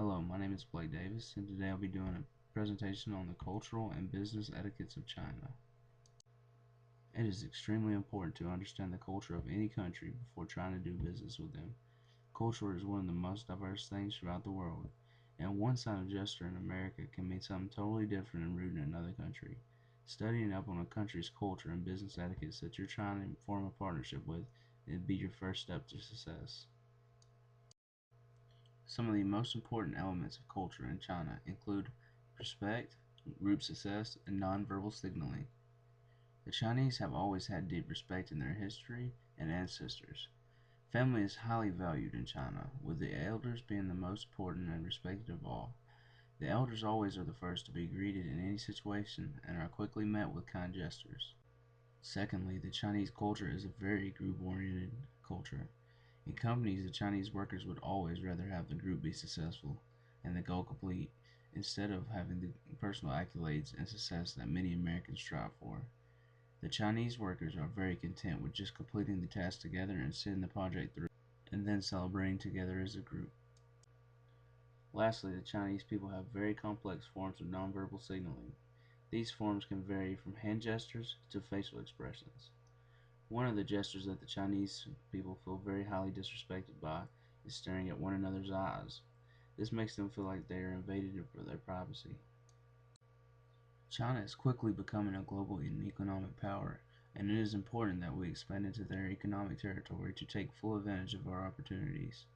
Hello, my name is Blake Davis, and today I'll be doing a presentation on the cultural and business etiquettes of China. It is extremely important to understand the culture of any country before trying to do business with them. Culture is one of the most diverse things throughout the world, and one sign of gesture in America can mean something totally different and rude in another country. Studying up on a country's culture and business etiquettes that you're trying to form a partnership with would be your first step to success. Some of the most important elements of culture in China include respect, group success, and nonverbal signaling. The Chinese have always had deep respect in their history and ancestors. Family is highly valued in China, with the elders being the most important and respected of all. The elders always are the first to be greeted in any situation and are quickly met with kind gestures. Secondly, the Chinese culture is a very group oriented culture. In companies, the Chinese workers would always rather have the group be successful and the goal complete instead of having the personal accolades and success that many Americans strive for. The Chinese workers are very content with just completing the task together and seeing the project through, and then celebrating together as a group. Lastly, the Chinese people have very complex forms of nonverbal signaling. These forms can vary from hand gestures to facial expressions. One of the gestures that the Chinese people feel very highly disrespected by is staring at one another's eyes. This makes them feel like they are invaded for their privacy. China is quickly becoming a global and economic power, and it is important that we expand into their economic territory to take full advantage of our opportunities.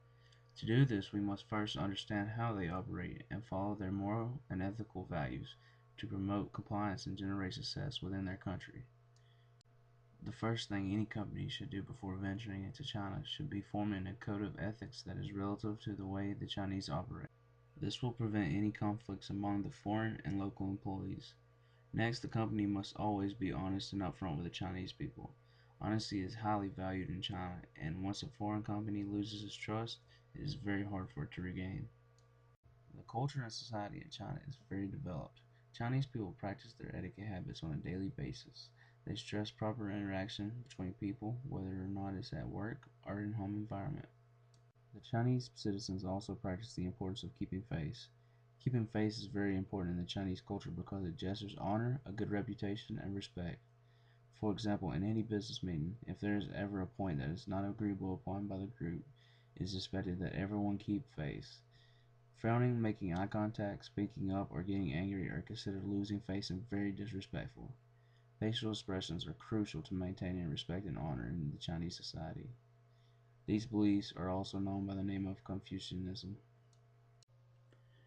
To do this, we must first understand how they operate and follow their moral and ethical values to promote compliance and generate success within their country. The first thing any company should do before venturing into China should be forming a code of ethics that is relative to the way the Chinese operate. This will prevent any conflicts among the foreign and local employees. Next, the company must always be honest and upfront with the Chinese people. Honesty is highly valued in China, and once a foreign company loses its trust, it is very hard for it to regain. The culture and society in China is very developed. Chinese people practice their etiquette habits on a daily basis. They stress proper interaction between people, whether or not it's at work or in home environment. The Chinese citizens also practice the importance of keeping face. Keeping face is very important in the Chinese culture because it gestures honor, a good reputation, and respect. For example, in any business meeting, if there is ever a point that is not agreeable upon by the group, it is expected that everyone keep face. Frowning, making eye contact, speaking up, or getting angry are considered losing face and very disrespectful. Facial expressions are crucial to maintaining respect and honor in the Chinese society. These beliefs are also known by the name of Confucianism.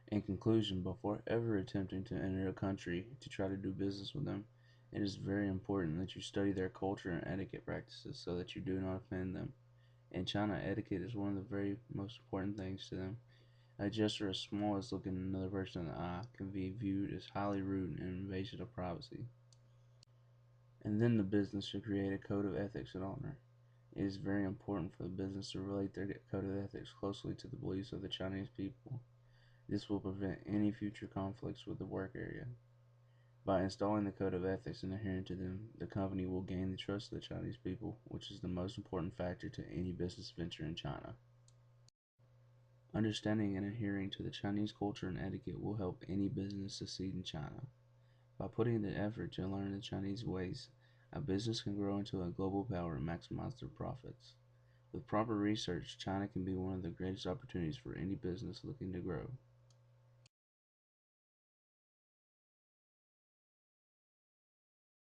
In conclusion, before ever attempting to enter a country to try to do business with them, it is very important that you study their culture and etiquette practices so that you do not offend them. In China, etiquette is one of the very most important things to them. A gesture as small as looking another person in the eye can be viewed as highly rude and an invasion of privacy. And then the business should create a code of ethics and honor. It is very important for the business to relate their code of ethics closely to the beliefs of the Chinese people. This will prevent any future conflicts with the work area. By installing the code of ethics and adhering to them, the company will gain the trust of the Chinese people, which is the most important factor to any business venture in China. Understanding and adhering to the Chinese culture and etiquette will help any business succeed in China. By putting in the effort to learn the Chinese ways, a business can grow into a global power and maximize their profits. With proper research, China can be one of the greatest opportunities for any business looking to grow.